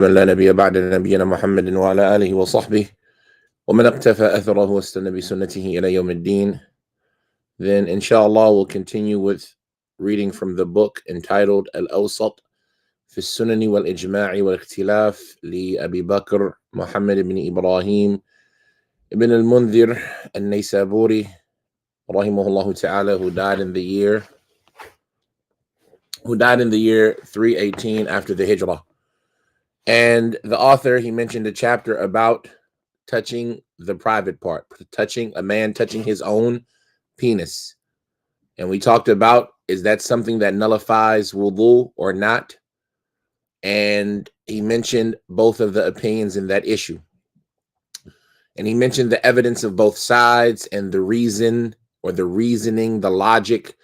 من لا نبي بعد نبينا محمد وعلى آله وصحبه ومن اقتفى أثره واستنى بسنته إلى يوم الدين. Then inshallah we'll continue with reading from the book entitled al-Awsat في السنن والإجماع والاختلاف لأبي بكر محمد بن إبراهيم ibn al-Mundhir al-Naysaburi rahimahullah ta'ala, who died in the year 318 after the Hijrah. And the author, he mentioned a chapter about touching the private part, touching a man touching his own penis. And we talked about, is that something that nullifies wudu or not? And he mentioned both of the opinions in that issue. And he mentioned the evidence of both sides and the reason or the reasoning, the logic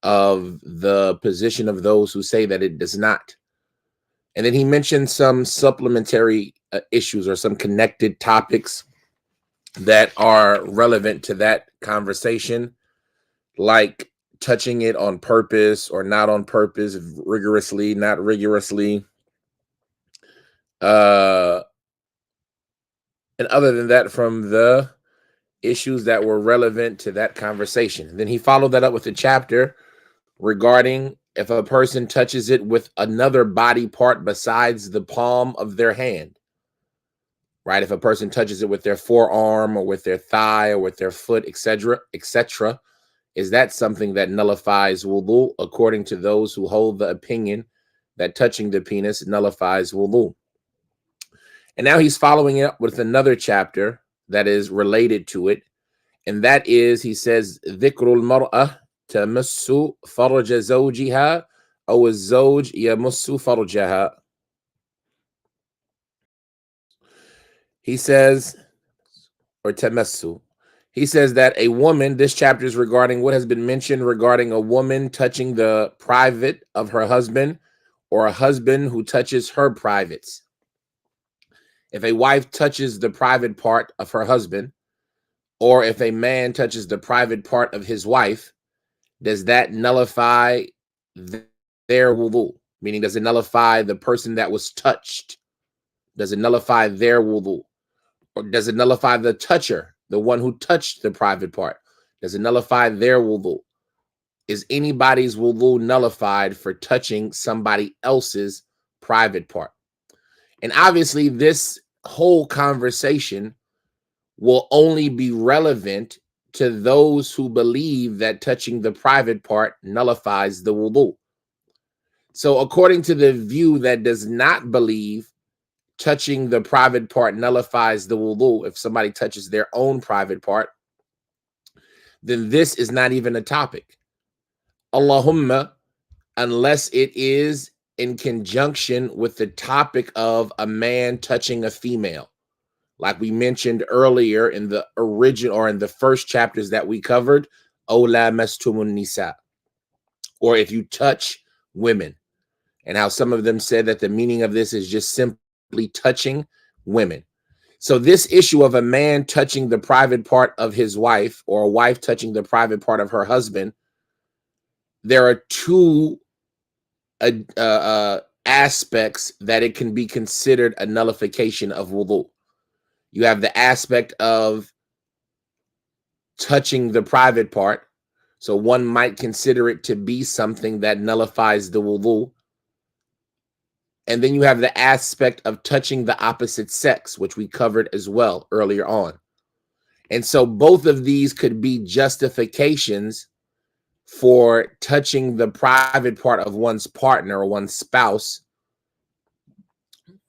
of the position of those who say that it does not. And then he mentioned some supplementary issues or some connected topics that are relevant to that conversation, like touching it on purpose or not on purpose, rigorously, not rigorously. And other than that, from the issues that were relevant to that conversation. And then he followed that up with a chapter regarding if a person touches it with another body part besides the palm of their hand, right? If a person touches it with their forearm or with their thigh or with their foot, etc., is that something that nullifies wudu, according to those who hold the opinion that touching the penis nullifies wudu? And now he's following it up with another chapter that is related to it, and that is, he says, dhikrul mar'ah تمس فرج زوجها أو الزوج يمس فرجها. He says, or tamassu. He says that a woman, this chapter is regarding what has been mentioned regarding a woman touching the private of her husband, or a husband who touches her privates. If a wife touches the private part of her husband, or if a man touches the private part of his wife, does that nullify their wudu? Meaning, does it nullify the person that was touched? Does it nullify their wudu? Or does it nullify the toucher, the one who touched the private part? Does it nullify their wudu? Is anybody's wudu nullified for touching somebody else's private part? And obviously, this whole conversation will only be relevant to those who believe that touching the private part nullifies the wudu. So according to the view that does not believe touching the private part nullifies the wudu, if somebody touches their own private part, then this is not even a topic. Allahumma, unless it is in conjunction with the topic of a man touching a female. Like we mentioned earlier in the original or in the first chapters that we covered, Ola mastumun nisa, or if you touch women, and how some of them said that the meaning of this is just simply touching women. So this issue of a man touching the private part of his wife, or a wife touching the private part of her husband, there are two aspects that it can be considered a nullification of wudu. You have the aspect of touching the private part. So one might consider it to be something that nullifies the wudu. And then you have the aspect of touching the opposite sex, which we covered as well earlier on. And so both of these could be justifications for touching the private part of one's partner or one's spouse.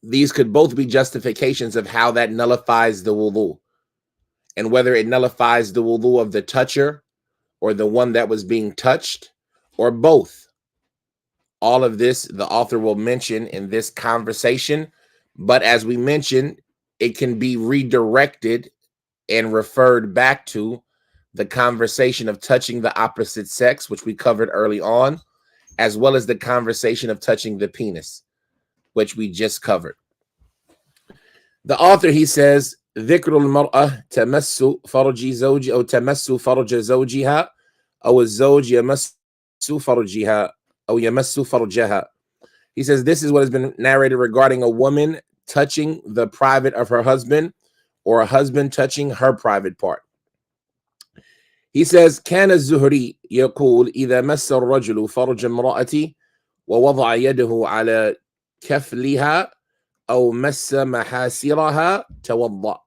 These could both be justifications of how that nullifies the wudu, and whether it nullifies the wudu of the toucher or the one that was being touched, or both. All of this the author will mention in this conversation, but as we mentioned, it can be redirected and referred back to the conversation of touching the opposite sex, which we covered early on, as well as the conversation of touching the penis, which we just covered. The author, he says, ذكر المرأة تمس فرج زوج أو تمس فرج زوجها أو الزوج يمس فرجها أو يمس فرجها. He says this is what has been narrated regarding a woman touching the private of her husband, or a husband touching her private part. He says, كان الزهري يقول إذا مس الرجل فرج امرأتي ووضع يده على كفلها أو مس محاسرها توضأ.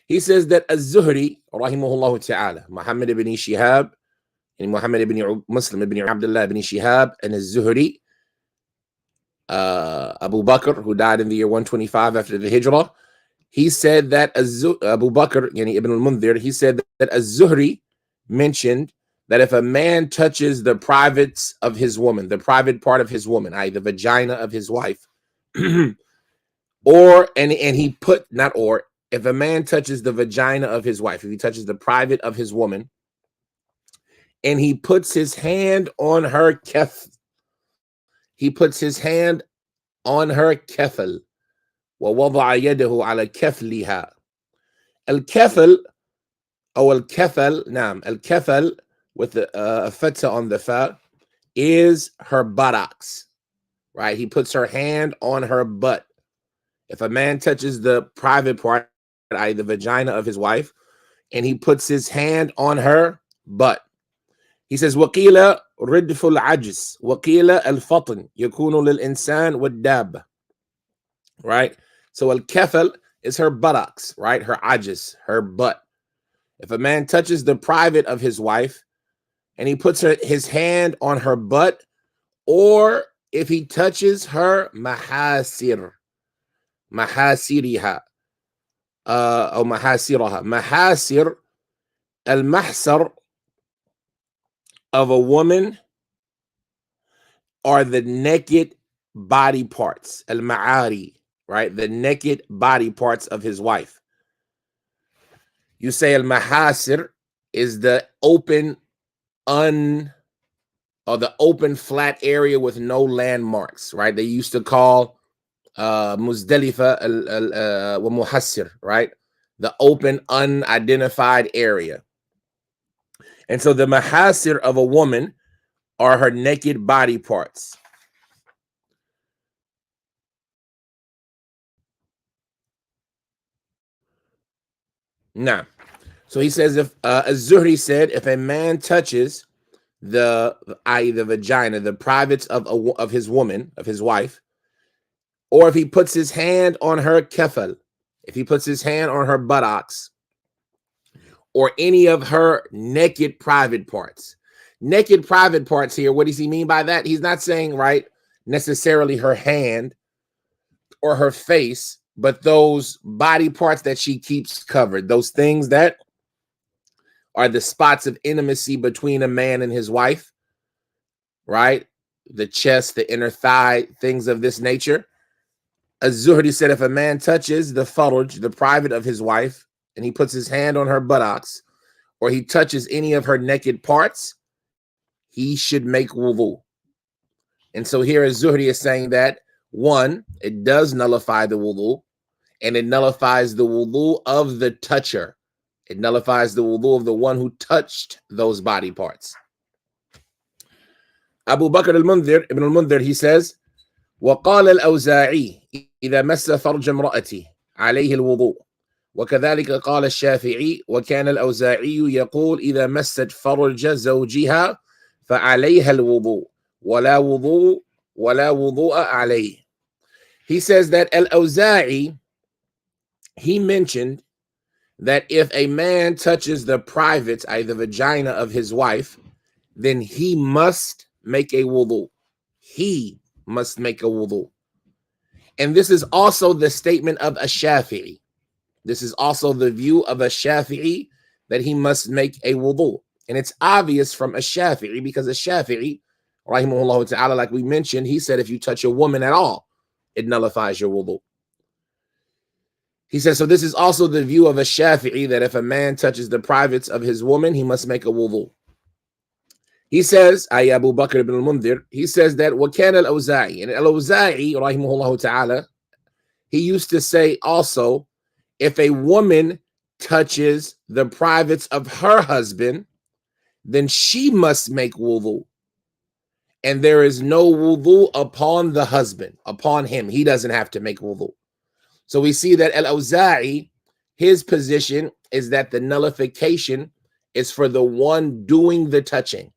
He says that az-Zuhri, rahimahullah ta'ala, Muhammad ibn Shihab, and Muhammad ibn Muslim ibn Abdullah ibn Shihab, and az-Zuhri, Abu Bakr, who died in the year 125 after the Hijrah, he said that Abu Bakr, yani Ibn al-Mundhir, he said that az-Zuhri mentioned that if a man touches the privates of his woman, the private part of his woman, i.e. the vagina of his wife, or, and he put, not or, if a man touches the vagina of his wife, if he touches the private of his woman, and he puts his hand on her kef, he puts his hand on her kefel, ووضع يده على كفلها. الكفل أو الكفل, نعم, الكفل with a fatha on the fa, is her buttocks, right? He puts her hand on her butt. If a man touches the private part, i.e. the vagina of his wife, and he puts his hand on her butt, he says, وقيل ردف العجز وقيل الفطن يكون للإنسان والداب, right? So al-kefel is her buttocks, right? Her ajis, her butt. If a man touches the private of his wife and he puts his hand on her butt, or if he touches her mahasir, mahasiriha, or mahasiraha. Mahasir, al-mahsar of a woman are the naked body parts, al-ma'ari, right? The naked body parts of his wife. You say al-mahasir is the open, or the open flat area with no landmarks, right? They used to call Muzdalifa wa muhassir, right? The open, unidentified area. And so the mahasir of a woman are her naked body parts. Now, so he says, if az-Zuhri said, if a man touches the, i.e. the vagina, the privates of his woman, of his wife, or if he puts his hand on her kefal, if he puts his hand on her buttocks, or any of her naked private parts. Naked private parts here, what does he mean by that? He's not saying, right, necessarily her hand or her face, but those body parts that she keeps covered, those things that are the spots of intimacy between a man and his wife, right? The chest, the inner thigh, things of this nature. Az-Zuhri said if a man touches the farj, the private of his wife, and he puts his hand on her buttocks, or he touches any of her naked parts, he should make wudu. And so here Az-Zuhri is saying that, one, it does nullify the wudu, and it nullifies the wudu of the toucher. It nullifies the wudu of the one who touched those body parts. Abu Bakr al-Mundhir, Ibn al-Mundhir, he says, وقال الأوزاعي إذا مس فرج امرأتي عليه الوضوء. وكذلك قال الشافعي وكان الأوزاعي يقول إذا مست فرج زوجها فعليها الوضوء ولا وضوء عليه. He says that al-Awza'i, he mentioned that if a man touches the privates, i.e. the vagina of his wife, then he must make a wudu. He must make a wudu. And this is also the statement of a Shafi'i. This is also the view of a Shafi'i, that he must make a wudu. And it's obvious from a Shafi'i, because a Shafi'i, rahimahullah ta'ala, like we mentioned, he said if you touch a woman at all, it nullifies your wudu. He says, so this is also the view of a Shafi'i, that if a man touches the privates of his woman, he must make a wudu. He says, Abu Bakr ibn al-Mundhir, he says that وَكَانَ الْأَوْزَاعِي, and al-Awza'i, rahimahullah ta'ala, he used to say also, if a woman touches the privates of her husband, then she must make wudu. and there is no wudu upon the husband, upon him. He doesn't have to make wudu. So we see that al-Awza'i, his position is that the nullification is for the one doing the touching.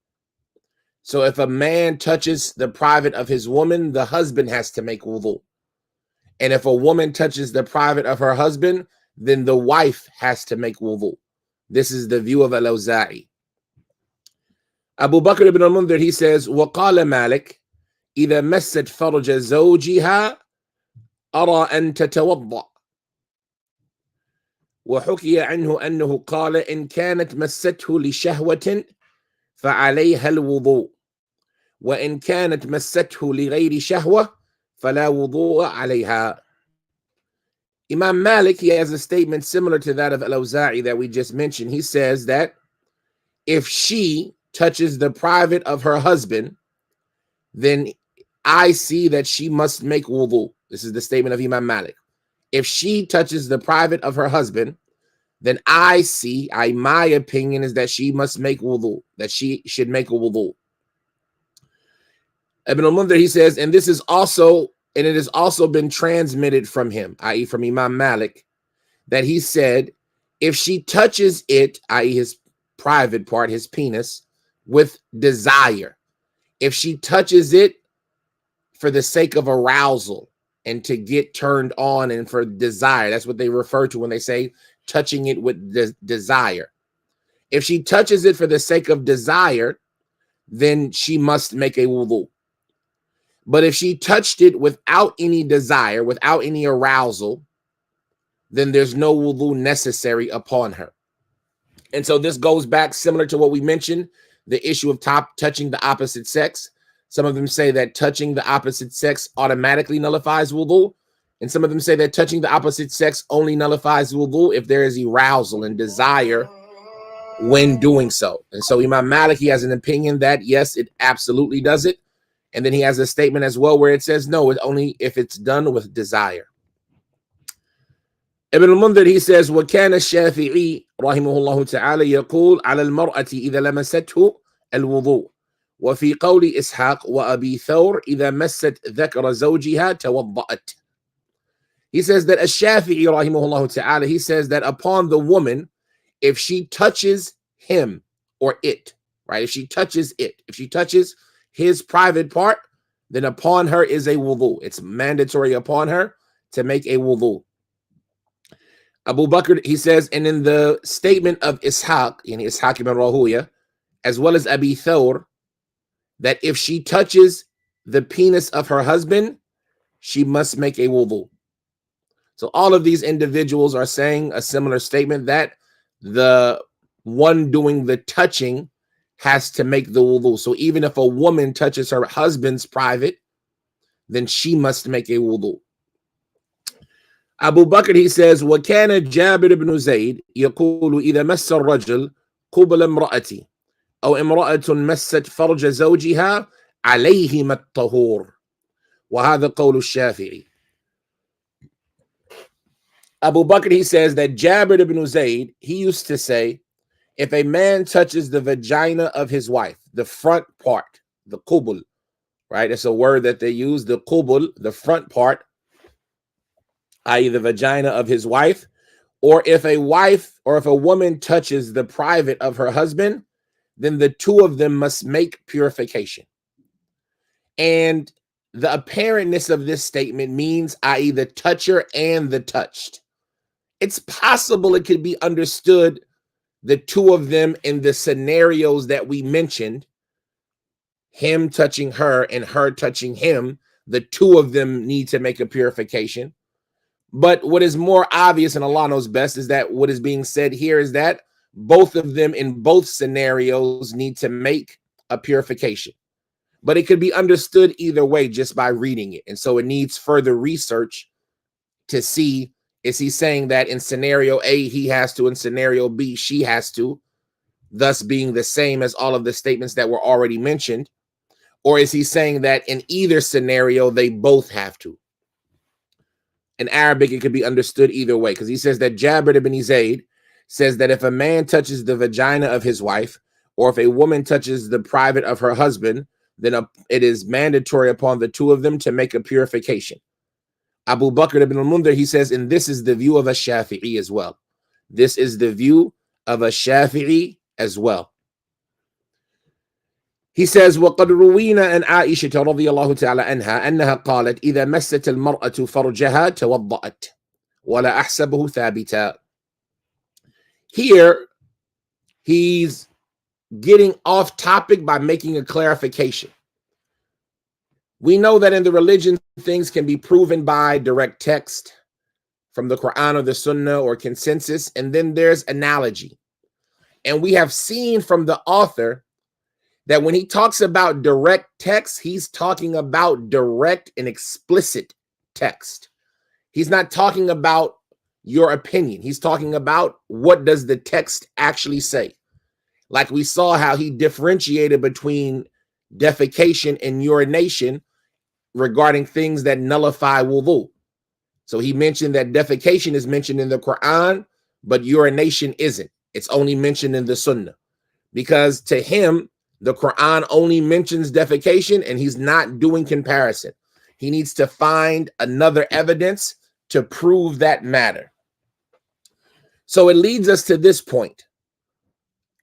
So if a man touches the private of his woman, the husband has to make wudu. And if a woman touches the private of her husband, then the wife has to make wudu. This is the view of al-Awza'i. Abu Bakr ibn al-Mundhir, he says, وَقَالَ مَالِكْ إِذَا مَسَّتْ فَرْجَ زَوْجِهَا أَرَى أَن تَتَوَضَّأ. وحكي عنه أنه قال إن كانت مسته لشهوة فعليها الوضوء وإن كانت مسته لغير شهوة فلا وضوء عليها. Imam Malik, he has a statement similar to that of al-Awza'i that we just mentioned. He says that if she touches the private of her husband, then I see that she must make wudu. This is the statement of Imam Malik. If she touches the private of her husband, then my opinion is that she must make wudu, that she should make a wudu. Ibn al-Mundhir, he says, and it has also been transmitted from him, i.e. from Imam Malik, that he said, if she touches it, i.e. his private part, his penis, with desire, if she touches it for the sake of arousal and to get turned on and for desire, that's what they refer to when they say touching it with desire. If she touches it for the sake of desire, then she must make a wudu. But if she touched it without any desire, without any arousal, then there's no wudu necessary upon her. And so this goes back similar to what we mentioned, the issue of touching the opposite sex. Some of them say that touching the opposite sex automatically nullifies wudu. And some of them say that touching the opposite sex only nullifies wudu if there is arousal and desire when doing so. And so Imam Malik, he has an opinion that yes, it absolutely does it. And then he has a statement as well where it says no, it's only if it's done with desire. Ibn al-Mundhir, he says, وَكَانَ الشَّافِعِي رحمه الله تعالى يقول على المرأة إذا لمسته الوضوء وفي قول إسحاق وأبي ثور إذا مست ذكر زوجها توضأت. He says that Ash-Shafi'i rahimahullah ta'ala, he says that upon the woman, if she touches him or it, right? If she touches his private part, then upon her is a wudu. It's mandatory upon her to make a wudu. Abu Bakr, he says, and in the statement of Ishaq, Ishaq ibn Rahuya, as well as Abi Thawr, that if she touches the penis of her husband, she must make a wudu. So all of these individuals are saying a similar statement that the one doing the touching has to make the wudu. So even if a woman touches her husband's private, then she must make a wudu. Abu Bakr, he says, وَكَانَ جابر بن زيد يقول إذا مس الرجل قبل امرأتي أو امرأة مست فرج زوجها عليهما الطهور وهذا قول الشافعي. Abu Bakr, he says that Jabir ibn Zayd, he used to say, if a man touches the vagina of his wife, the front part, the qubul, right? It's a word that they use, the qubul, the front part, i.e. the vagina of his wife, or if a woman touches the private of her husband, then the two of them must make purification. And the apparentness of this statement means, i.e. the toucher and the touched. It's possible it could be understood, the two of them in the scenarios that we mentioned, him touching her and her touching him, the two of them need to make a purification. But what is more obvious, and Allah knows best, is that what is being said here is that both of them in both scenarios need to make a purification. But it could be understood either way just by reading it. And so it needs further research to see, is he saying that in scenario A, he has to, in scenario B, she has to, thus being the same as all of the statements that were already mentioned? Or is he saying that in either scenario, they both have to? In Arabic, it could be understood either way, because he says that Jabir ibn Zayd says that if a man touches the vagina of his wife, or if a woman touches the private of her husband, then it is mandatory upon the two of them to make a purification. Abu Bakr ibn al-Mundhir, he says, and this is the view of a Shafi'i as well. This is the view of a Shafi'i as well. He says, وَقَدْ رُوِينَا أَنْ عَائِشَةَ رَضِيَ اللَّهُ تَعَالَى عَنْهَا أَنَّهَا قَالَتْ إِذَا مَسَّتِ الْمَرْأَةُ فَرْجَهَا تَوَضَّأَتْ وَلَا أَحْسَبُهُ ثَابِتًا. Here, he's getting off topic by making a clarification. We know that in the religion, things can be proven by direct text from the Quran or the Sunnah or consensus, and then there's analogy. And we have seen from the author that when he talks about direct text, he's talking about direct and explicit text. He's not talking about your opinion. He's talking about what does the text actually say. Like we saw how he differentiated between defecation and urination regarding things that nullify wudu. So he mentioned that defecation is mentioned in the Quran, but urination isn't. It's only mentioned in the Sunnah. Because to him, the Quran only mentions defecation and he's not doing comparison. He needs to find another evidence to prove that matter. So it leads us to this point.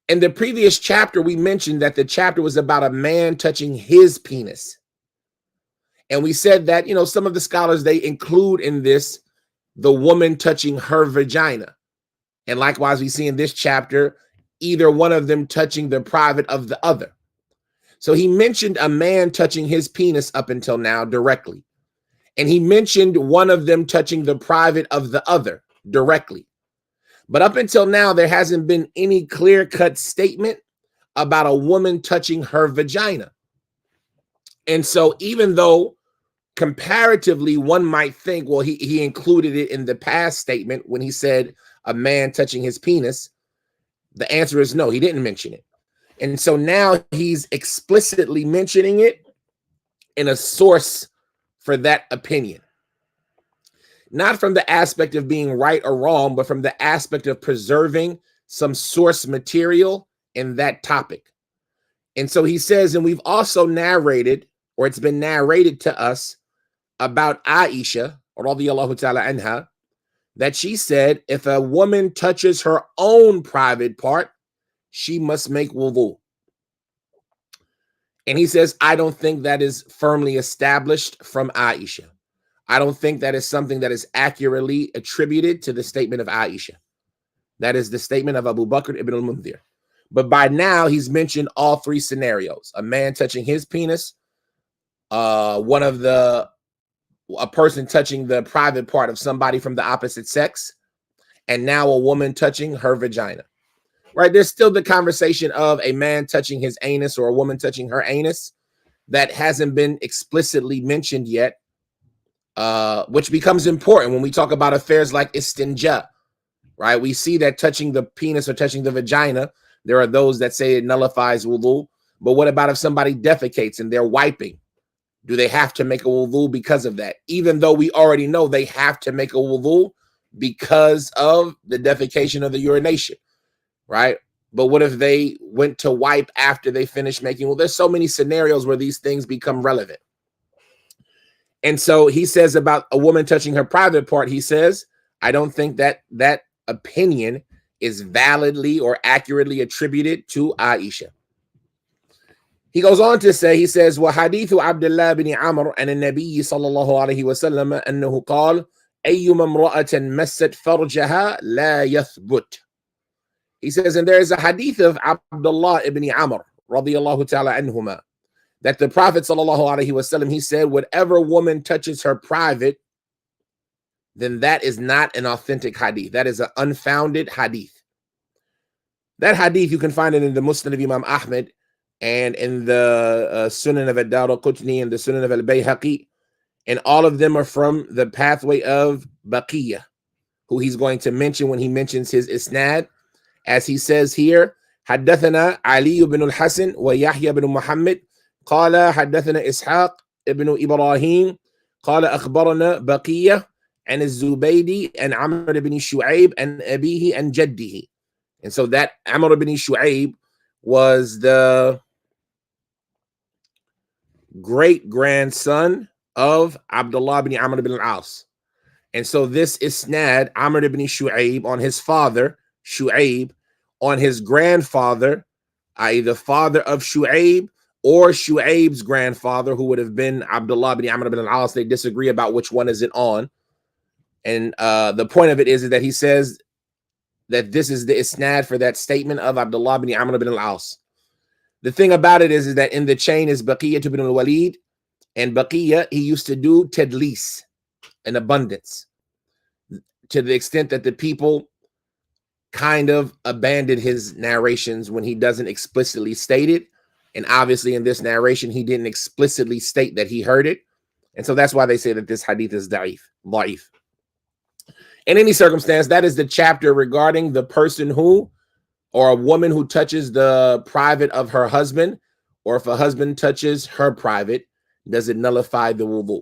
In the previous chapter, we mentioned that the chapter was about a man touching his penis. And we said that, some of the scholars, they include in this the woman touching her vagina. And likewise, we see in this chapter, either one of them touching the private of the other. So he mentioned a man touching his penis up until now directly. And he mentioned one of them touching the private of the other directly. But up until now, there hasn't been any clear-cut statement about a woman touching her vagina. And so even though comparatively one might think, well, he included it in the past statement when he said a man touching his penis, the answer is no, he didn't mention it. And so now he's explicitly mentioning it in a source for that opinion. Not from the aspect of being right or wrong, but from the aspect of preserving some source material in that topic. And so he says, and we've also narrated, or it's been narrated to us about Aisha, radiyallahu ta'ala anha, that she said, if a woman touches her own private part, she must make wudu. And he says, I don't think that is firmly established from Aisha. I don't think that is something that is accurately attributed to the statement of Aisha. That is the statement of Abu Bakr ibn al-Mundhir. But by now, he's mentioned all three scenarios. A man touching his penis, a person touching the private part of somebody from the opposite sex, and now a woman touching her vagina. Right? There's still the conversation of a man touching his anus or a woman touching her anus that hasn't been explicitly mentioned yet. Which becomes important when we talk about affairs like istinja, right? We see that touching the penis or touching the vagina, there are those that say it nullifies wudu. But what about if somebody defecates and they're wiping? Do they have to make a wudu because of that? Even though we already know they have to make a wudu because of the defecation of the urination, right? But what if they went to wipe after they finished making? Well, there's so many scenarios where these things become relevant. And so he says about a woman touching her private part, he says, I don't think that that opinion is validly or accurately attributed to Aisha. He goes on to say, he says, وَحَدِيثُ عَبْدِ اللَّهِ بْنِ عَمْرٍ أَنَ النَّبِيِّ صَلَّى اللَّهُ عَلَيْهِ وَسَلَّمَ أَنَّهُ قَالَ أَيُّمَا امْرَأَةٍ مَسَّتْ فَرْجَهَا لَا يَثْبُتْ. He says, and there is a hadith of Abdullah ibn Amr, radiyallahu ta'ala anhuma, that the Prophet sallallahu alaihi wasallam, he said, whatever woman touches her private, then that is not an authentic hadith. That is an unfounded hadith. That hadith, you can find it in the Musnad of Imam Ahmed and in the Sunan of ad-Daraqutni and the Sunan of al-Bayhaqi. And all of them are from the pathway of Baqiyah, who he's going to mention when he mentions his isnad. As he says here, حدثنا علي بن الحسن ويحيى بن محمد قال حدثنا إسحاق ابن إبراهيم قال أخبرنا بقية عن الزبيدي عن عمرو بن شعيب عن أبيه عن جده. And so that Amr ibn Shu'aib was the great-grandson of Abdullah ibn Amr ibn al-As. And so this isnad, Amr ibn Shu'aib, on his father, Shu'aib, on his grandfather, i.e. the father of Shu'aib, or Shu'aib's grandfather, who would have been Abdullah ibn Amr ibn al-As. They disagree about which one is it on. And the point of it is that he says that this is the isnad for that statement of Abdullah ibn Amr ibn al-As. The thing about it is that in the chain is Baqiyah ibn al-Walid, and Baqiyah, he used to do tadlis, in abundance, to the extent that the people kind of abandoned his narrations when he doesn't explicitly state it. And obviously in this narration, he didn't explicitly state that he heard it. And so that's why they say that this hadith is da'if. In any circumstance, that is the chapter regarding the person who, or a woman who touches the private of her husband, or if a husband touches her private, does it nullify the wudu?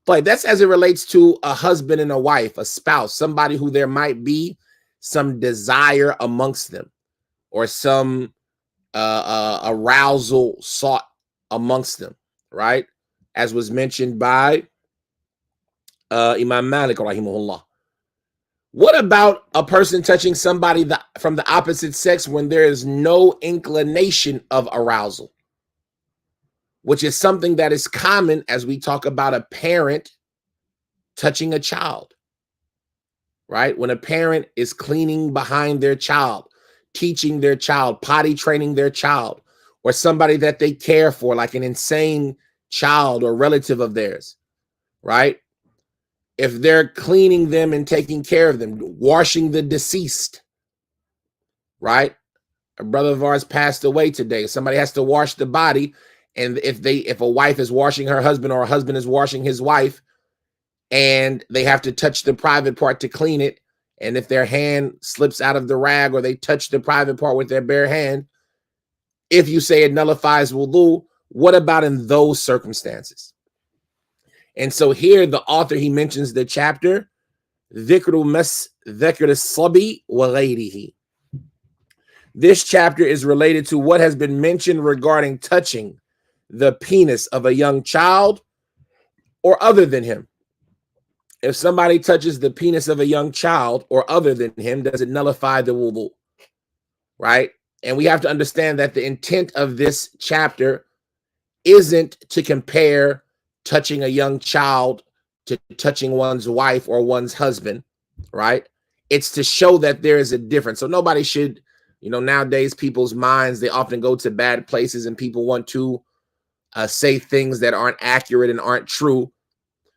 But that's as it relates to a husband and a wife, a spouse, somebody who there might be some desire amongst them, or some arousal sought amongst them, right? As was mentioned by Imam Malik, rahimahullah. What about a person touching somebody from the opposite sex when there is no inclination of arousal, which is something that is common as we talk about a parent touching a child, right? When a parent is cleaning behind their child, teaching their child, potty training their child, or somebody that they care for, like an insane child or relative of theirs, right? If they're cleaning them and taking care of them, washing the deceased, right? A brother of ours passed away today. Somebody has to wash the body. And if a wife is washing her husband, or a husband is washing his wife, and they have to touch the private part to clean it, and if their hand slips out of the rag, or they touch the private part with their bare hand, if you say it nullifies wudu, what about in those circumstances? And so here the author, he mentions the chapter, dhikru mas dhikr as-sabi wa ghayrihi. This chapter is related to what has been mentioned regarding touching the penis of a young child or other than him. If somebody touches the penis of a young child or other than him, does it nullify the wudu? Right? And we have to understand that the intent of this chapter isn't to compare touching a young child to touching one's wife or one's husband, right? It's to show that there is a difference. So nobody should, nowadays people's minds, they often go to bad places, and people want to say things that aren't accurate and aren't true.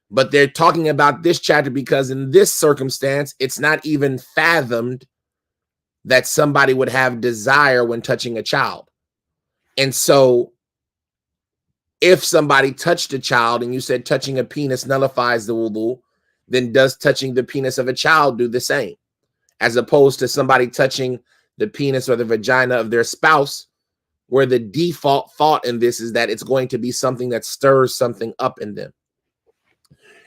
But they're talking about this chapter because in this circumstance, it's not even fathomed that somebody would have desire when touching a child. And so if somebody touched a child and you said touching a penis nullifies the wudu, then does touching the penis of a child do the same? As opposed to somebody touching the penis or the vagina of their spouse, where the default thought in this is that it's going to be something that stirs something up in them.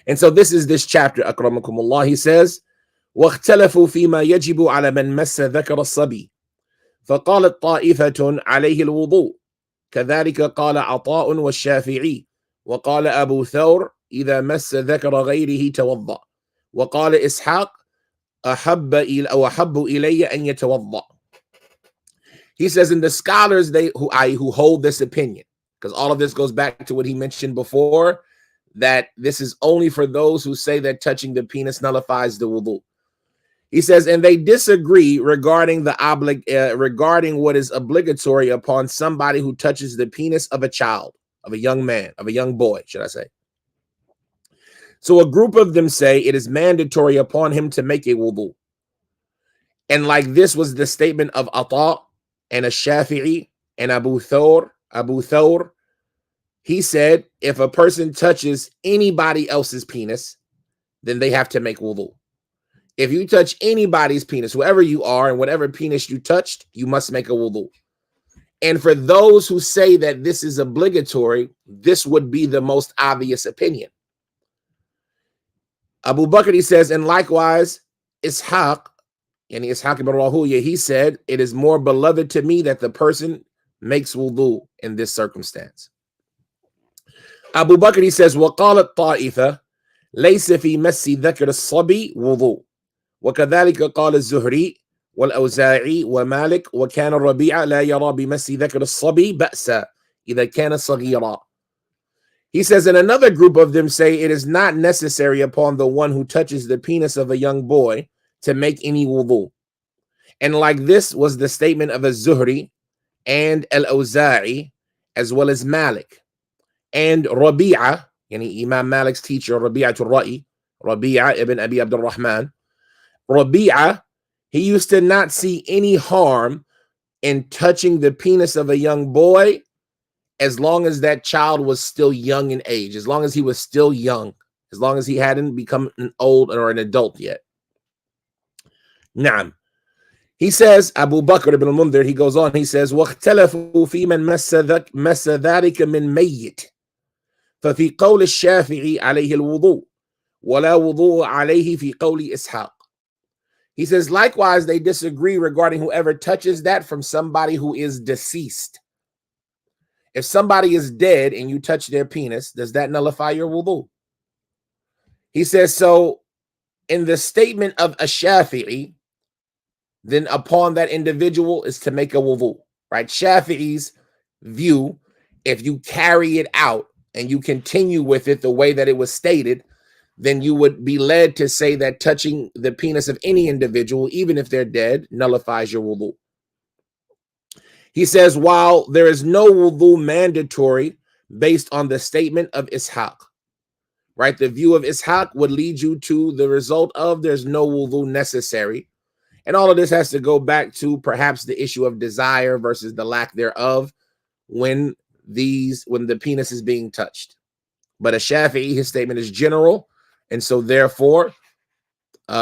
And so this is this chapter, akramakumullah. He says, وَاخْتَلَفُوا فِي مَا يَجِبُ عَلَى مَنْ مَسَّ ذَكَرَ الصَّبِي فَقَالَتْ طَائِفَةٌ عَلَيْهِ الْوُضُوءُ كذلك قال عطاء والشافعي وقال أبو ثور إذا مس ذكر غيره توضأ وقال إسحاق أحب إلي أن يتوضأ. He says, in the scholars who hold this opinion, because all of this goes back to what he mentioned before, that this is only for those who say that touching the penis nullifies the wudu. He says, and they disagree regarding regarding what is obligatory upon somebody who touches the penis of a child, of a young man, of a young boy, should I say. So a group of them say it is mandatory upon him to make a wudu. And like this was the statement of Ata and Ash-Shafi'i and Abu Thawr. He said, if a person touches anybody else's penis, then they have to make wudu. If you touch anybody's penis, whoever you are and whatever penis you touched, you must make a wudu. And for those who say that this is obligatory, this would be the most obvious opinion. Abu Bakr, he says, and likewise, Ishaq ibn Rahuya, he said, it is more beloved to me that the person makes wudu in this circumstance. Abu Bakr, he says, وَقَالَتْ طَائِفَةٌ لَيْسَ فِي مَسِّ ذَكْرِ الصَّبِي وُضُوء وكذلك قال الزهري والأوزاعي ومالك وكان الربيع لا يرى بمس ذكر الصبي بأسا إذا كان صغيرا. He says, and another group of them say it is not necessary upon the one who touches the penis of a young boy to make any wudu. And like this was the statement of az-Zuhri and al-Awza'i as well as Malik and Rabi'a, yani Imam Malik's teacher Rabi'atul Ra'i, Rabi'a ibn Abi Abdul Rahman. Rabi'a, he used to not see any harm in touching the penis of a young boy as long as that child was still young in age, as long as he was still young, as long as he hadn't become an old or an adult yet. Naam. He says, Abu Bakr ibn al-Mundhir, he goes on, he says, وَاخْتَلَفُوا فِي مَنْ مَسَّ ذَلِكَ مِنْ مَيِّتٍ ففي قول الشافعي عليه الوضوء ولا وضوء عليه في قول إسحاق. He says, likewise, they disagree regarding whoever touches that from somebody who is deceased. If somebody is dead and you touch their penis, does that nullify your wudu? He says, so in the statement of Ash-Shafi'i, then upon that individual is to make a wudu, right? Shafi'i's view, if you carry it out and you continue with it the way that it was stated, then you would be led to say that touching the penis of any individual, even if they're dead, nullifies your wudu. He says, while there is no wudu mandatory based on the statement of Ishaq, right? The view of Ishaq would lead you to the result of there's no wudu necessary. And all of this has to go back to perhaps the issue of desire versus the lack thereof when the penis is being touched. But a Shafi'i, his statement is general. And so therefore, you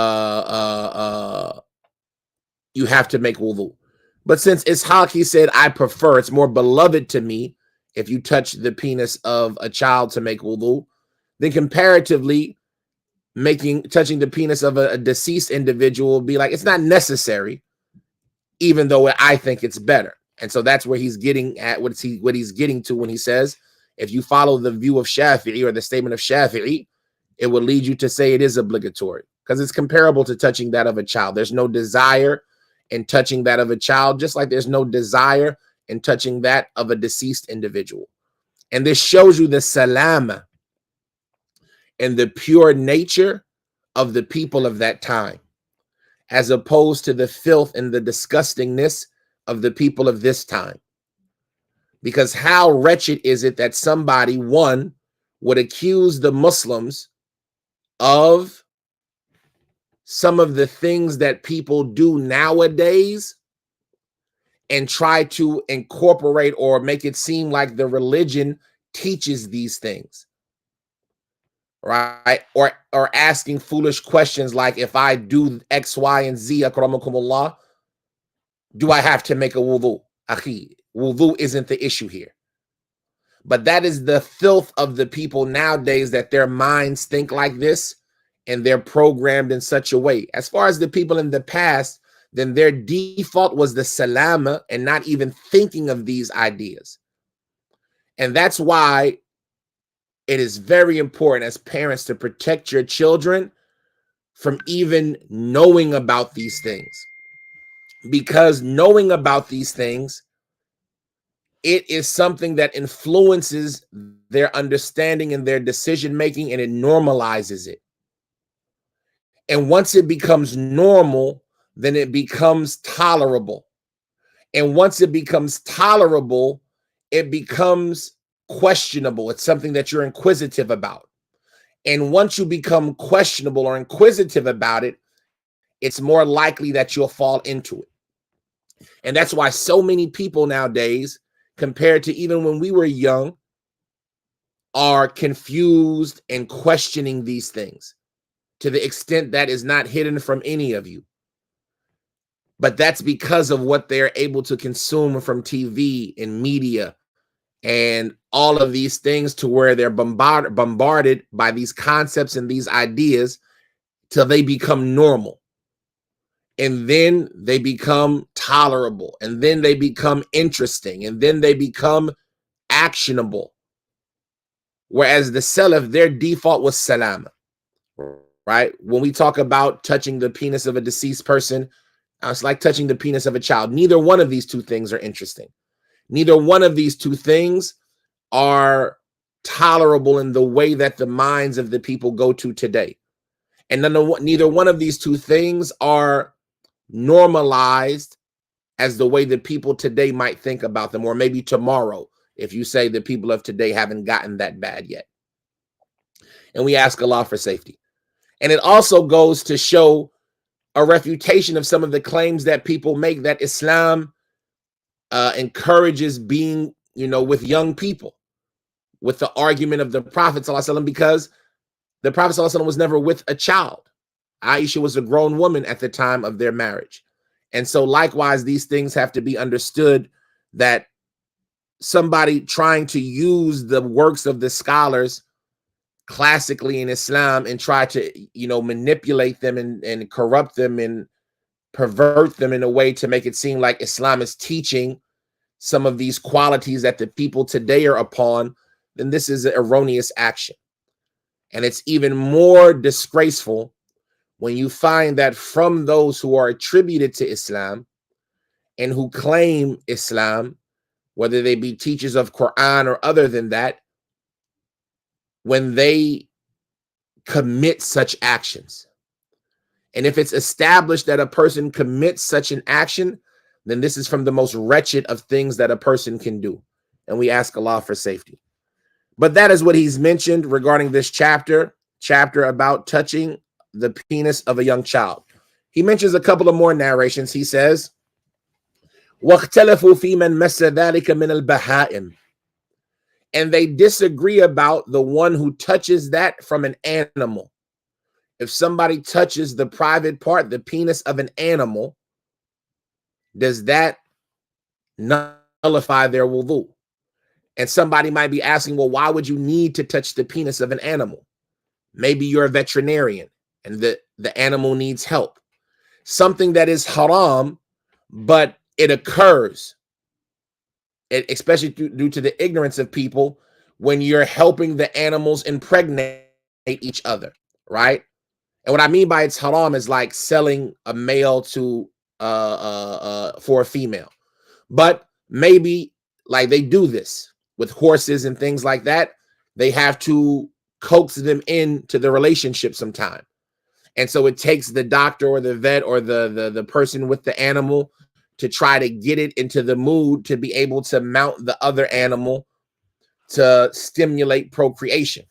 have to make wudu. But since Ishaq, he said, I prefer, it's more beloved to me if you touch the penis of a child to make wudu, then comparatively touching the penis of a deceased individual will be like, it's not necessary, even though I think it's better. And so that's where he's getting at, what he's getting to when he says, if you follow the view of Shafi'i or the statement of Shafi'i, it will lead you to say it is obligatory because it's comparable to touching that of a child. There's no desire in touching that of a child, just like there's no desire in touching that of a deceased individual. And this shows you the salama and the pure nature of the people of that time, as opposed to the filth and the disgustingness of the people of this time. Because how wretched is it that somebody, one, would accuse the Muslims of some of the things that people do nowadays and try to incorporate or make it seem like the religion teaches these things, right? Or asking foolish questions like, if I do X, Y, and Z, akramakumullah, do I have to make a wudu? Akhi, wudu isn't the issue here. But that is the filth of the people nowadays, that their minds think like this and they're programmed in such a way. As far as the people in the past, then their default was the salama and not even thinking of these ideas. And that's why it is very important as parents to protect your children from even knowing about these things. Because knowing about these things, it is something that influences their understanding and their decision making, and it normalizes it. And once it becomes normal, then it becomes tolerable. And once it becomes tolerable, it becomes questionable. It's something that you're inquisitive about. And once you become questionable or inquisitive about it, it's more likely that you'll fall into it. And that's why so many people nowadays, compared to even when we were young, are confused and questioning these things to the extent that is not hidden from any of you. But that's because of what they're able to consume from TV and media and all of these things, to where they're bombarded by these concepts and these ideas till they become normal. And then they become tolerable. And then they become interesting. And then they become actionable. Whereas the Salaf, their default was salam, right? When we talk about touching the penis of a deceased person, it's like touching the penis of a child. Neither one of these two things are interesting. Neither one of these two things are tolerable in the way that the minds of the people go to today. And neither one of these two things are normalized as the way that people today might think about them, or maybe tomorrow, if you say the people of today haven't gotten that bad yet. And we ask Allah for safety. And it also goes to show a refutation of some of the claims that people make that Islam encourages being, with young people, with the argument of the Prophet ﷺ, because the Prophet ﷺ was never with a child. Aisha was a grown woman at the time of their marriage. And so likewise, these things have to be understood, that somebody trying to use the works of the scholars classically in Islam and try to, manipulate them and corrupt them and pervert them in a way to make it seem like Islam is teaching some of these qualities that the people today are upon, then this is an erroneous action. And it's even more disgraceful when you find that from those who are attributed to Islam and who claim Islam, whether they be teachers of Quran or other than that, when they commit such actions. And if it's established that a person commits such an action, then this is from the most wretched of things that a person can do. And we ask Allah for safety. But that is what he's mentioned regarding this chapter about touching the penis of a young child. He mentions a couple of more narrations. He says, وَاخْتَلَفُوا فِي مَنْ مَسَّ ذَلِكَ مِنَ الْبَهَائِمِ. And they disagree about the one who touches that from an animal. If somebody touches the private part, the penis of an animal, does that nullify their wudu? And somebody might be asking, well, why would you need to touch the penis of an animal? Maybe you're a veterinarian and the animal needs help. Something that is haram, but it occurs, especially due to the ignorance of people, when you're helping the animals impregnate each other, right? And what I mean by it's haram is like selling a male to for a female. But maybe like they do this with horses and things like that. They have to coax them into the relationship sometime. And so it takes the doctor or the vet or the person with the animal to try to get it into the mood to be able to mount the other animal to stimulate procreation.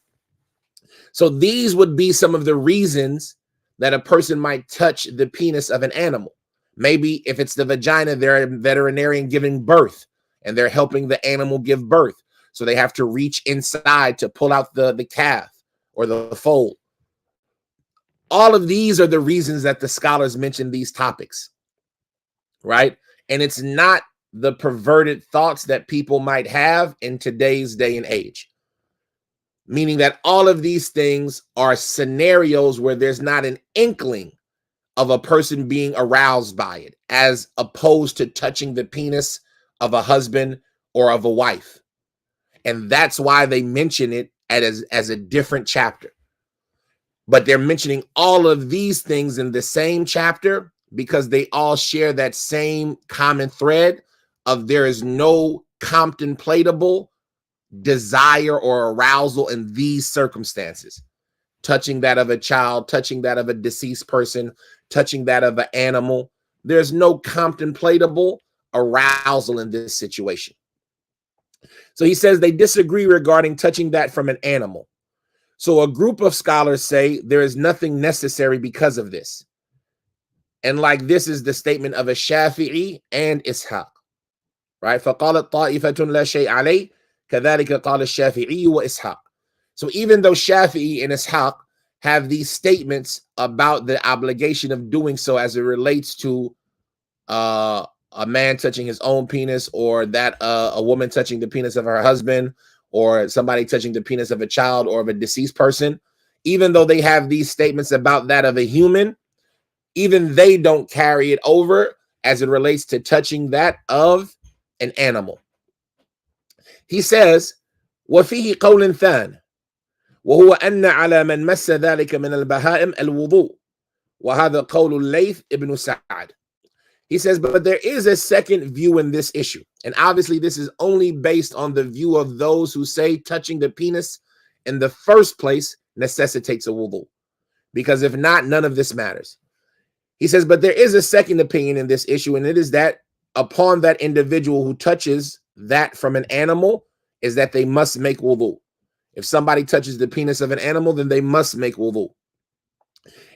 So these would be some of the reasons that a person might touch the penis of an animal. Maybe if it's the vagina, they're a veterinarian giving birth and they're helping the animal give birth. So they have to reach inside to pull out the calf or the foal. All of these are the reasons that the scholars mention these topics, right? And it's not the perverted thoughts that people might have in today's day and age. Meaning that all of these things are scenarios where there's not an inkling of a person being aroused by it, as opposed to touching the penis of a husband or of a wife. And that's why they mention it as a different chapter. But they're mentioning all of these things in the same chapter because they all share that same common thread of there is no contemplatable desire or arousal in these circumstances. Touching that of a child, touching that of a deceased person, touching that of an animal. There's no contemplatable arousal in this situation. So he says they disagree regarding touching that from an animal. So a group of scholars say there is nothing necessary because of this. And like this is the statement of a Shafi'i and Ishaq, right? فَقَالَتْ طَائِفَةٌ لَا شَيْءَ عَلَيْهِ كَذَلِكَ قَالَ الشَّافِعِيُّ وَإِسْحَاقُ. So even though Shafi'i and Ishaq have these statements about the obligation of doing so as it relates to a man touching his own penis, or that a woman touching the penis of her husband, or somebody touching the penis of a child or of a deceased person, even though they have these statements about that of a human, even they don't carry it over as it relates to touching that of an animal. He says, وَفِيهِ قَوْلٍ ثَانٍ. وهو أن على من مس ذلك من البهائم الوضوء وهذا قول الليث ibn Sa'd. He says, but there is a second view in this issue. And obviously this is only based on the view of those who say touching the penis in the first place necessitates a wudu. Because if not, none of this matters. He says, but there is a second opinion in this issue, and it is that upon that individual who touches that from an animal is that they must make wudu. If somebody touches the penis of an animal, then they must make wudu.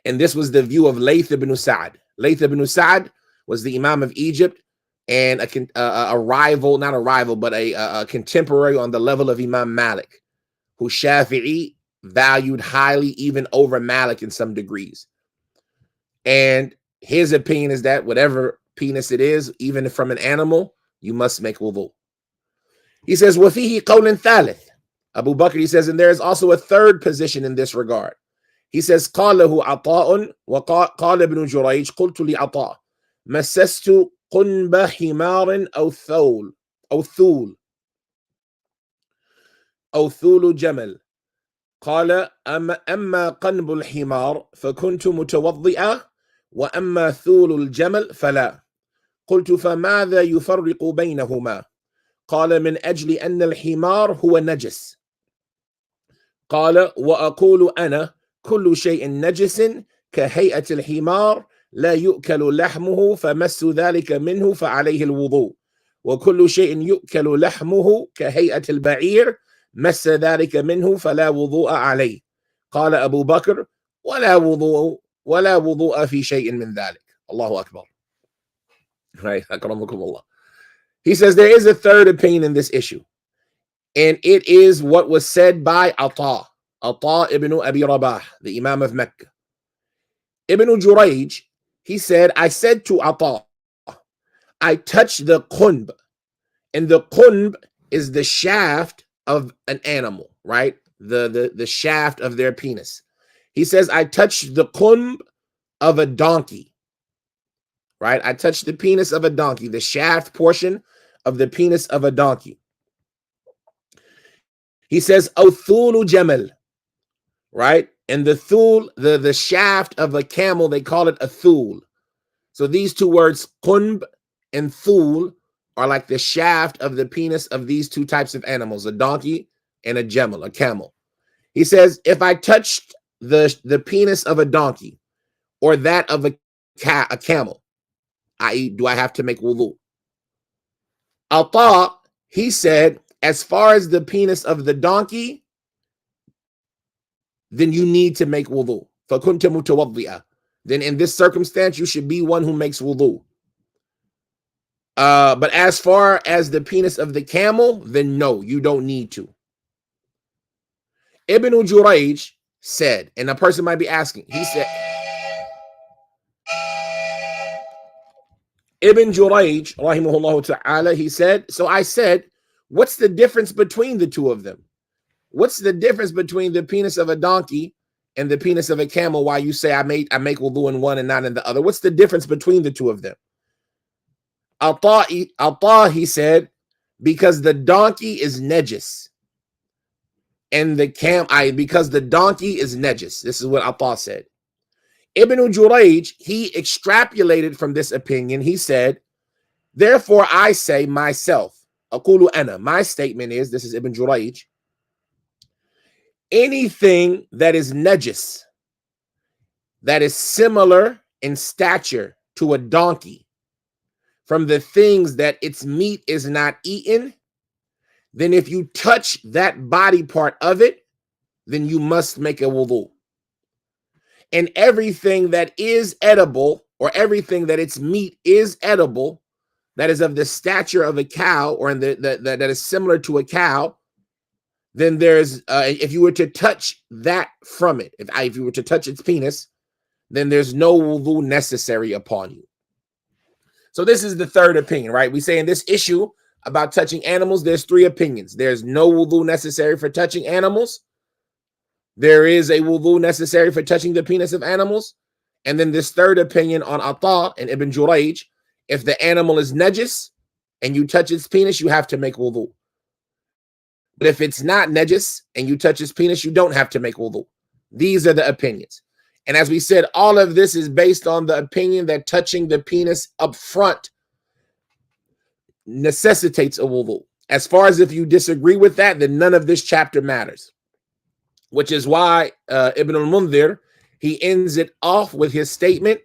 And this was the view of Layth ibn Sa'd. Layth ibn Sa'd was the Imam of Egypt and a rival, not a rival, but a contemporary on the level of Imam Malik, who Shafi'i valued highly even over Malik in some degrees. And his opinion is that whatever penis it is, even from an animal, you must make wudu. He says, وَفِيهِ قَوْلٍ ثَالِث. Abu Bakr, he says, and there is also a third position in this regard. He says, قَالَهُ عَطَاءٌ وَقَالَ ابْنُ جُرَيْجٍ قُلْتُ لِعَطَاءٍ مَسَّسْتُ قُنْبَ حِمَارٍ أو ثول جمل قال أما قنب الحمار فكنت متوضئا وأما ثول الجمل فلا قلت فماذا يفرق بينهما قال من أجل أن الحمار هو نجس قال وأقول أنا كل شيء نجس كهيئة الحمار لا يؤكل لحمه فمس ذلك منه فعليه الوضوء وكل شيء يؤكل لحمه كهيئة البعير مس ذلك منه فلا وضوء عليه قال أبو بكر ولا وضوء في شيء من ذلك الله أكبر. Right, akramakumullah. He says there is a third opinion in this issue, and it is what was said by Ata ibn Abi Rabah, the Imam of Mecca. Ibn Jurayj, he said, I said to Ata, I touched the qunb, and the qunb is the shaft of an animal, right? The shaft of their penis. He says, I touched the qunb of a donkey, right? I touched the penis of a donkey, the shaft portion of the penis of a donkey. He says, Othulu Jamal, right? And the thul, the shaft of a camel, they call it a thul. So these two words, qunb and thul, are like the shaft of the penis of these two types of animals, a donkey and a jamal, a camel. He says, if I touched the penis of a donkey or that of a camel, i.e., do I have to make wudu? Ata, he said, as far as the penis of the donkey, then you need to make wudu. فَكُنْتَ مُتَوَضِّئًا. Then in this circumstance, you should be one who makes wudu. But as far as the penis of the camel, then no, you don't need to. Ibn Jurayj said, and a person might be asking, he said, Ibn Jurayj, rahimahullah ta'ala, he said, so I said, what's the difference between the two of them? What's the difference between the penis of a donkey and the penis of a camel? Why you say I make wudu in one and not in the other? What's the difference between the two of them? Ata, he said, because the donkey is najis. And the because the donkey is najis. This is what Ata said. Ibn Jurayj, he extrapolated from this opinion. He said, therefore I say myself, aqulu ana, my statement is, this is Ibn Jurayj, anything that is najis, that is similar in stature to a donkey, from the things that its meat is not eaten, then if you touch that body part of it, then you must make a wudu. And everything that is edible, or everything that its meat is edible, that is of the stature of a cow, or that is similar to a cow, then there's, if you were to touch that from it, if you were to touch its penis, then there's no wudu necessary upon you. So this is the third opinion, right? We say in this issue about touching animals, there's three opinions. There's no wudu necessary for touching animals. There is a wudu necessary for touching the penis of animals. And then this third opinion on Ata and Ibn Jurayj, if the animal is najis and you touch its penis, you have to make wudu. if it's not najis and you touch his penis, you don't have to make wudu. These are the opinions. And as we said, all of this is based on the opinion that touching the penis up front necessitates a wudu. As far as if you disagree with that, then none of this chapter matters. Which is why Ibn al-Mundhir, he ends it off with his statement,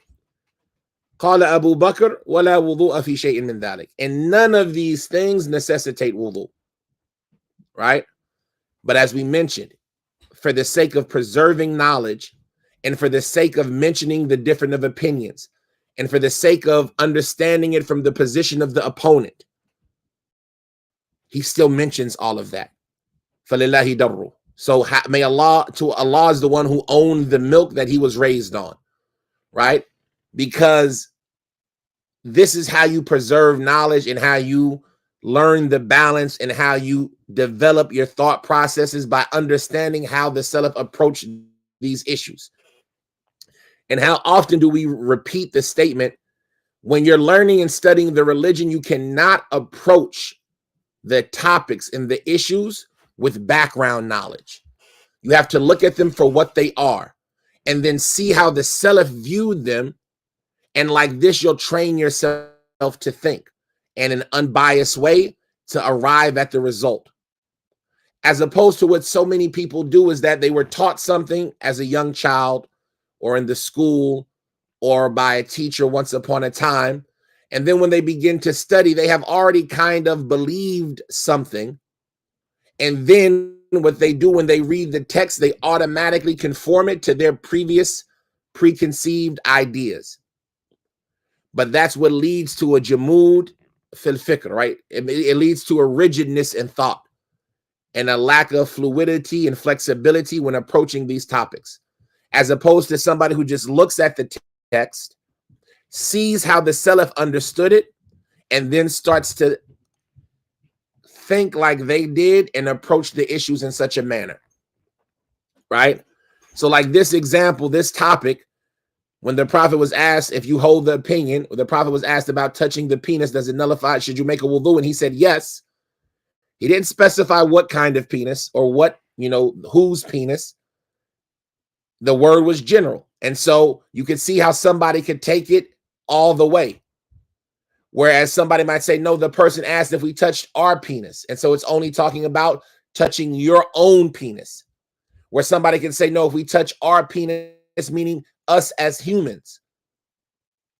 قال Abu Bakr ولا وضوء في شيء من ذلك. And none of these things necessitate wudu. Right? But as we mentioned, for the sake of preserving knowledge, and for the sake of mentioning the difference of opinions, and for the sake of understanding it from the position of the opponent, he still mentions all of that. فَلِلَّهِ دَرُّ. So may Allah is the one who owned the milk that he was raised on, right? Because this is how you preserve knowledge and how you learn the balance and how you develop your thought processes, by understanding how the Salaf approach these issues. And how often do we repeat the statement, when you're learning and studying the religion, you cannot approach the topics and the issues with background knowledge. You have to look at them for what they are and then see how the Salaf viewed them. And like this, you'll train yourself to think in an unbiased way to arrive at the result. As opposed to what so many people do, is that they were taught something as a young child or in the school or by a teacher once upon a time. And then when they begin to study, they have already kind of believed something. And then what they do when they read the text, they automatically conform it to their previous preconceived ideas. But that's what leads to a jamud fil fikr, right? It leads to a rigidness in thought and a lack of fluidity and flexibility when approaching these topics, as opposed to somebody who just looks at the text, sees how the Salaf understood it, and then starts to think like they did and approach the issues in such a manner, right? So like this example, this topic, when the Prophet was asked, if you hold the opinion, the Prophet was asked about touching the penis, does it nullify, should you make a wudu? And he said yes. He didn't specify what kind of penis or what, whose penis. The word was general. And so you could see how somebody could take it all the way. Whereas somebody might say, no, the person asked if we touched our penis. And so it's only talking about touching your own penis. Where somebody can say, no, if we touch our penis, meaning us as humans.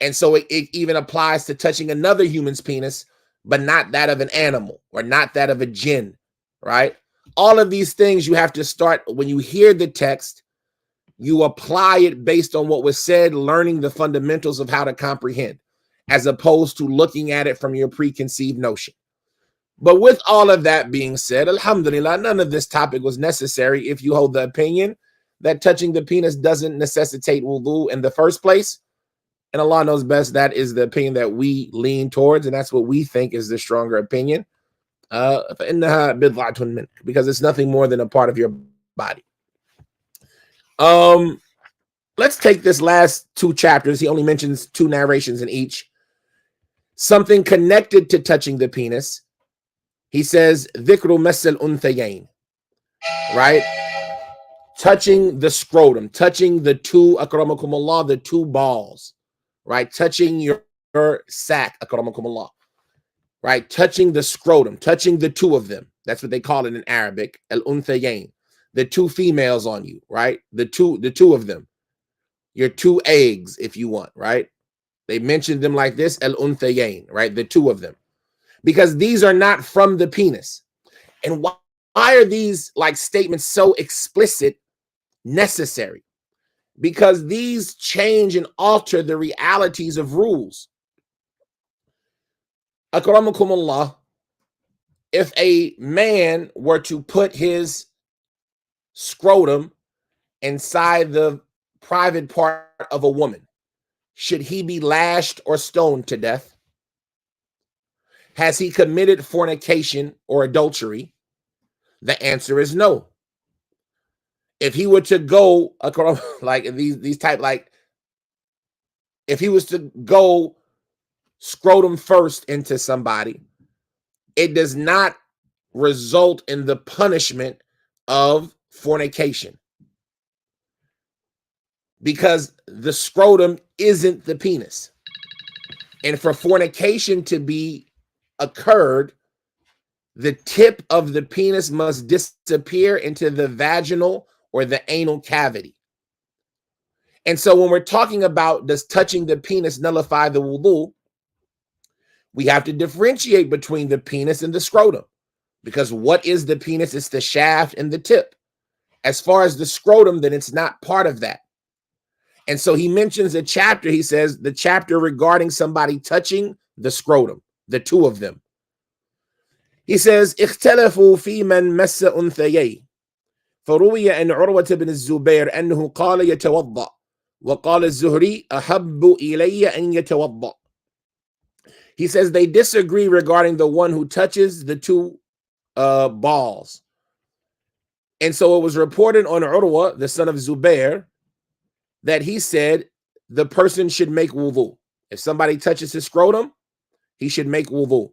And so it even applies to touching another human's penis, but not that of an animal or not that of a jinn, right? All of these things you have to start, when you hear the text, you apply it based on what was said, learning the fundamentals of how to comprehend, as opposed to looking at it from your preconceived notion. But with all of that being said, alhamdulillah, none of this topic was necessary if you hold the opinion that touching the penis doesn't necessitate wudu in the first place. And Allah knows best, that is the opinion that we lean towards, and that's what we think is the stronger opinion. Because it's nothing more than a part of your body. Let's take this last two chapters. He only mentions two narrations in each. Something connected to touching the penis. He says, dhikru masal unthayain, right? Touching the scrotum, touching the two, akramakumullah, the two balls, right? Touching your sack, akramakumullah, right? Touching the scrotum, touching the two of them. That's what they call it in Arabic, al-unthayain. The two females on you, right? The two of them. Your two eggs, if you want, right? They mentioned them like this, al-unthayain, right? The two of them. Because these are not from the penis. And why are these like statements so explicit necessary? Because these change and alter the realities of rules. Akramakumullah, if a man were to put his scrotum inside the private part of a woman, should he be lashed or stoned to death? Has he committed fornication or adultery? The answer is no. If he were to go like these type, like if he was to go scrotum first into somebody, it does not result in the punishment of fornication, because the scrotum isn't the penis. And for fornication to be occurred, the tip of the penis must disappear into the vaginal or the anal cavity. And so when we're talking about does touching the penis nullify the wudu, we have to differentiate between the penis and the scrotum, because what is the penis? It's the shaft and the tip. As far as the scrotum, then it's not part of that. And so he mentions a chapter. He says the chapter regarding somebody touching the scrotum, the two of them. He says, اختلفوا في من مس أنثييه فروي أن عروة بن الزبير أنه قال يتوضأ وقال الزهري أحب إلي أن يتوضأ. He says they disagree regarding the one who touches the two balls. And so it was reported on Urwa, the son of Zubair, that he said the person should make wudu. If somebody touches his scrotum, he should make wudu.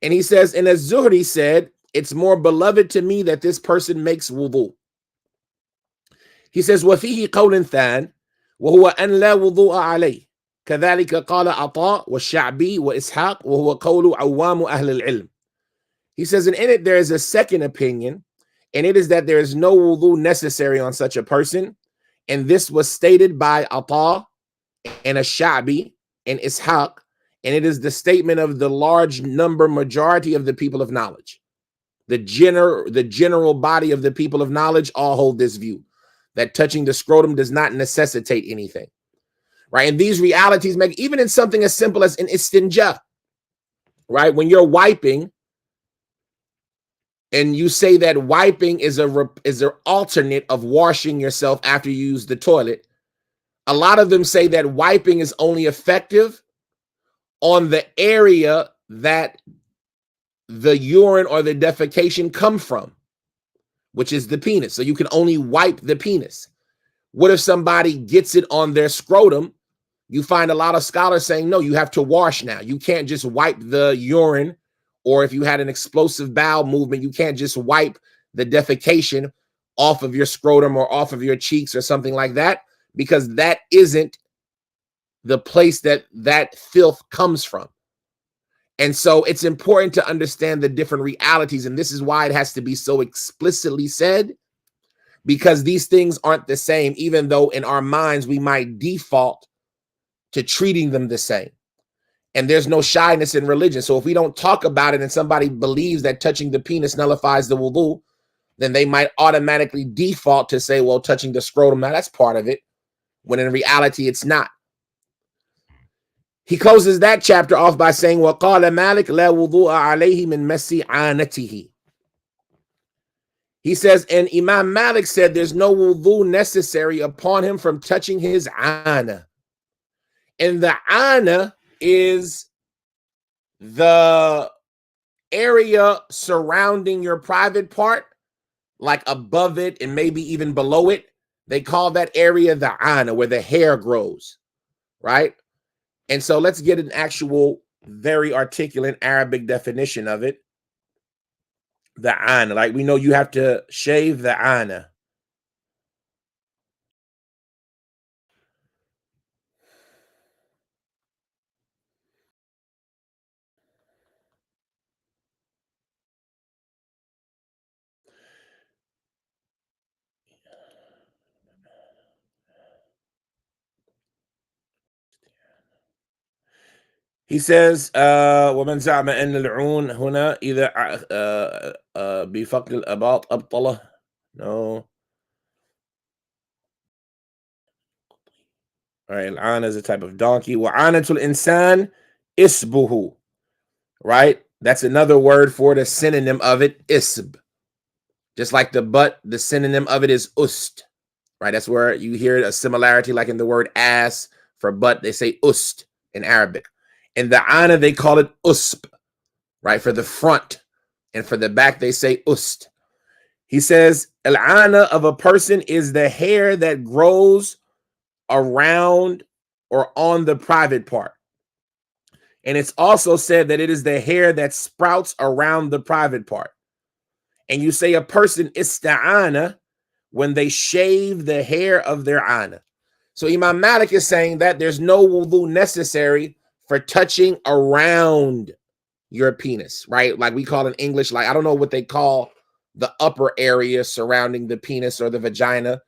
And he says, and as Zuhri said, it's more beloved to me that this person makes wudu. He says, وَفِيهِ قَوْلٍ ثَانٍ وَهُوَ أَنْ لَا وُضُوءَ عَلَيْهِ كَذَلِكَ قَالَ عَطَاء وَالشَّعْبِي وَإِسْحَاقُ وَهُوَ قَوْلُ عَوَّامُ أَهْلِ الْعِلْمِ. He says, and in it there is a second opinion, and it is that there is no wudu necessary on such a person. And this was stated by Ata and Ash-Sha'bi and Ishaq, and it is the statement of the large majority of the people of knowledge. The general body of the people of knowledge all hold this view, that touching the scrotum does not necessitate anything, right? And these realities make, even in something as simple as an istinja, right? When you're wiping, and you say that wiping is an alternate of washing yourself after you use the toilet, a lot of them say that wiping is only effective on the area that the urine or the defecation come from, which is the penis. So you can only wipe the penis. What if somebody gets it on their scrotum? You find a lot of scholars saying, no, you have to wash now. You can't just wipe the urine, or if you had an explosive bowel movement, you can't just wipe the defecation off of your scrotum or off of your cheeks or something like that, because that isn't the place that that filth comes from. And so it's important to understand the different realities. And this is why it has to be so explicitly said, because these things aren't the same, even though in our minds we might default to treating them the same. And there's no shyness in religion. So if we don't talk about it and somebody believes that touching the penis nullifies the wudu, then they might automatically default to say, well, touching the scrotum, now that's part of it, when in reality it's not. He closes that chapter off by saying, وَقَالَ مَالِكْ لَا وُضُوءَ عَلَيْهِ مِنْ مَسِّ عَانَتِهِ. He says, and Imam Malik said there's no wudu necessary upon him from touching his ana. And the ana is the area surrounding your private part, like above it and maybe even below it. They call that area the ana, where the hair grows, right? And so let's get an actual very articulate Arabic definition of it. The ana, like we know you have to shave the ana. He says, ومن زعم أن العون هنا إذا بفقد الأباط أبطله. No. All right, al-ana is a type of donkey. وعانة الإنسان isbuhu. Right? That's another word for the synonym of it, isb. Just like the butt, the synonym of it is ust. Right? That's where you hear a similarity, like in the word ass for butt, they say ust in Arabic. In the ana, they call it usb, right? For the front. And for the back, they say ust. He says, al-ana of a person is the hair that grows around or on the private part. And it's also said that it is the hair that sprouts around the private part. And you say a person ista'ana when they shave the hair of their ana. So Imam Malik is saying that there's no wudu necessary for touching around your penis, right? Like we call in English, like I don't know what they call the upper area surrounding the penis or the vagina,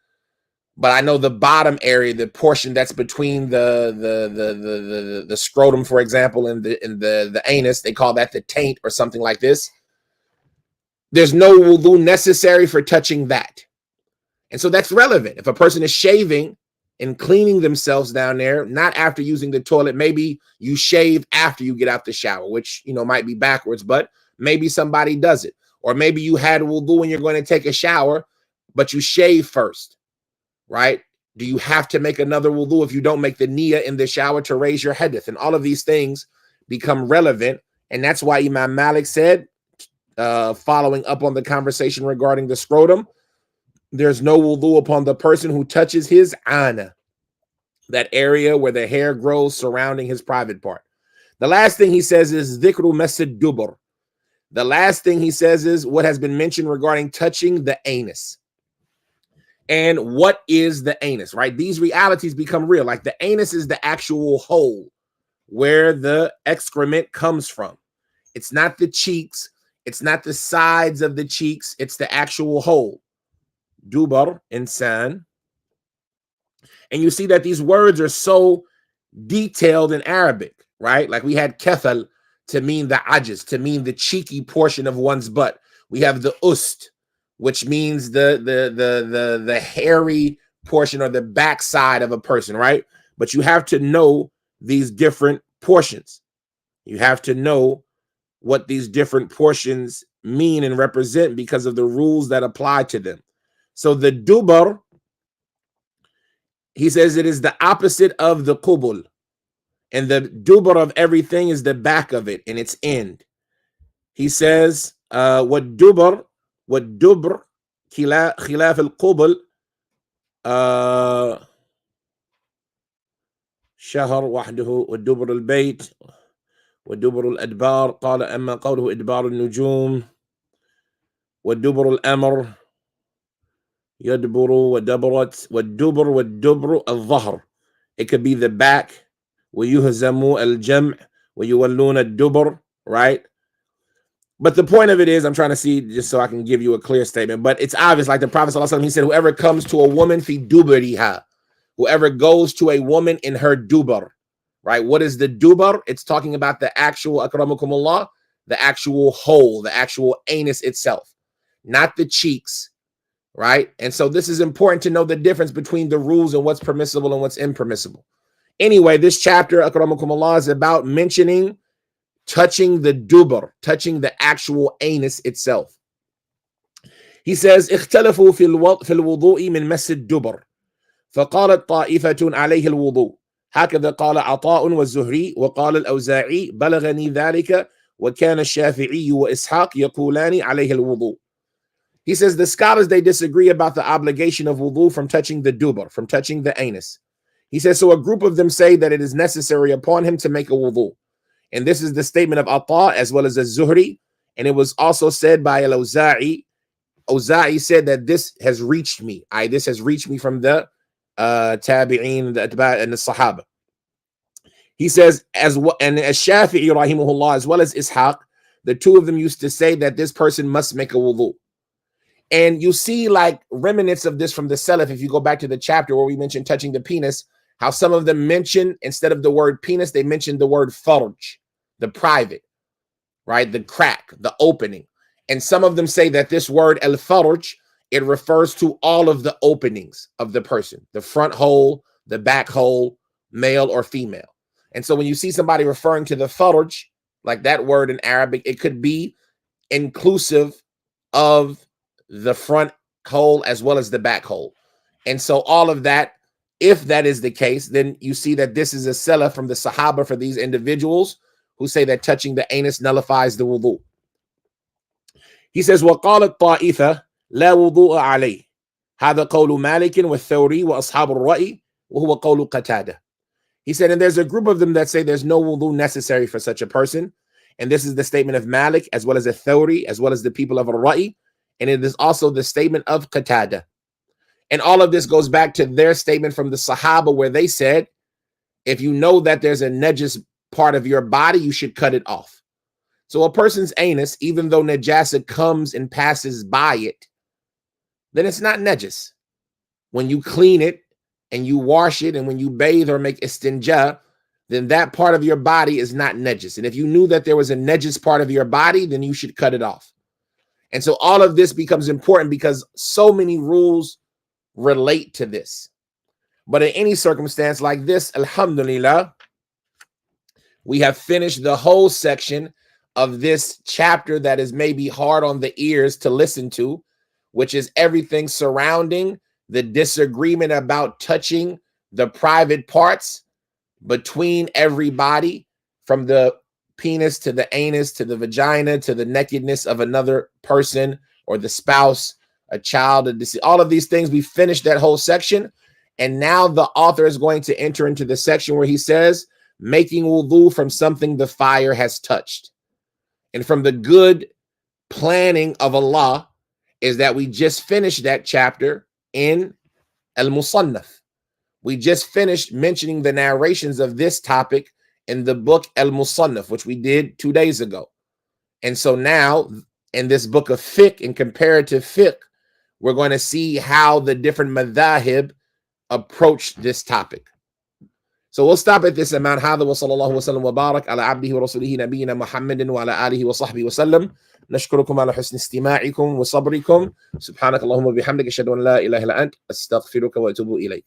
but I know the bottom area, the portion that's between the scrotum, for example, and the anus, they call that the taint or something like this. There's no wudu necessary for touching that. And so that's relevant. If a person is shaving and cleaning themselves down there, not after using the toilet, maybe you shave after you get out the shower, which, you know, might be backwards, but maybe somebody does it. Or maybe you had wudu when you're going to take a shower, but you shave first, right? Do you have to make another wudu if you don't make the niyyah in the shower to raise your hadith? And all of these things become relevant. And that's why Imam Malik said, following up on the conversation regarding the scrotum, there's no wudu upon the person who touches his ana, that area where the hair grows surrounding his private part. The last thing he says is dhikru masjid dubur. The last thing he says is what has been mentioned regarding touching the anus. And what is the anus, right? These realities become real. Like the anus is the actual hole where the excrement comes from. It's not the cheeks. It's not the sides of the cheeks. It's the actual hole. Dubar, insan. And you see that these words are so detailed in Arabic, right? Like we had kethal to mean the ajiz, to mean the cheeky portion of one's butt. We have the ust, which means the hairy portion or the backside of a person, right? But you have to know these different portions. You have to know what these different portions mean and represent because of the rules that apply to them. So the dubar, he says it is the opposite of the qubul. And the dubar of everything is the back of it and its end. He says, what dubr, khilaf al-qubul, شهر وحده والدبر البيت والدبر الأدبار قال أما قوله إدبار النجوم والدبر الأمر يدبر ودبرت والدبر الظهر. It could be the back. ويهزم الجمع ويولون الدبر, right? But the point of it is, I'm trying to see just so I can give you a clear statement, but it's obvious, like the Prophet ﷺ, he said, whoever comes to a woman fi dubariha, whoever goes to a woman in her dubar, right? What is the dubar? It's talking about the actual, akramakumullah, the actual hole, the actual anus itself, not the cheeks, right? And so this is important to know the difference between the rules and what's permissible and what's impermissible. Anyway, this chapter, akramakumullah, is about mentioning touching the dubar, touching the actual anus itself. He says, اختلفوا في الوضوء من مس الدبر فقالت طائفة عليه الوضوء هكذا قال عطاء والزهري وقال الأوزاعي بلغني ذلك وكان الشافعي وإسحاق يقولان عليه الوضوء. He says the scholars, they disagree about the obligation of wudu from touching the dubar, from touching the anus. He says, so a group of them say that it is necessary upon him to make a wudu. And this is the statement of Ata as well as the Zuhri. And it was also said by al-Awsat. Awsat said that this has reached me. This has reached me from the tabi'in, the atba' and the sahaba. He says, as well, and as Shafi'i rahimahullah, as well as Ishaq, the two of them used to say that this person must make a wudu. And you see like remnants of this from the Salaf. If you go back to the chapter where we mentioned touching the penis, how some of them mention, instead of the word penis, they mentioned the word farj, the private, right? The crack, the opening. And some of them say that this word al-farj, it refers to all of the openings of the person, the front hole, the back hole, male or female. And so when you see somebody referring to the farj, like that word in Arabic, it could be inclusive of the front hole as well as the back hole. And so all of that, if that is the case, then you see that this is a selah from the Sahaba for these individuals who say that touching the anus nullifies the wudu. He says, وَقَالَتْ طَائِفَةٌ لَا وُضُوءَ عَلَيْهِ هذا قول مالك والثوري وأصحاب الرأي وهو قول قتادة. He said, and there's a group of them that say there's no wudu necessary for such a person. And this is the statement of Malik, as well as Thawri, as well as the people of Ar-Ra'i. And it is also the statement of Qatada. And all of this goes back to their statement from the Sahaba, where they said, if you know that there's a najis part of your body, you should cut it off. So a person's anus, even though najasa comes and passes by it, then it's not najis. When you clean it and you wash it, and when you bathe or make istinja, then that part of your body is not najis. And if you knew that there was a najis part of your body, then you should cut it off. And so all of this becomes important because so many rules relate to this. But in any circumstance like this, alhamdulillah, we have finished the whole section of this chapter that is maybe hard on the ears to listen to, which is everything surrounding the disagreement about touching the private parts between everybody, from the penis to the anus to the vagina to the nakedness of another person or the spouse, a child, all of these things. We finished that whole section. And now the author is going to enter into the section where he says, making wudu from something the fire has touched. And from the good planning of Allah is that we just finished that chapter in al-Musannaf. We just finished mentioning the narrations of this topic in the book al-Musannaf, which we did 2 days ago. And so now in this book of fiqh, in comparative fiqh, we're going to see how the different madhahib approach this topic. So we'll stop at this amount. هذا وصلى الله وسلم وبارك على عبده ورسوله نبينا محمد وعلى آله وصحبه وسلم. نشكركم على حسن استماعكم وصبركم. سبحانك اللهم وبحمدك أشهد أن لا إله إلا أنت أستغفرك وأتوب إليك.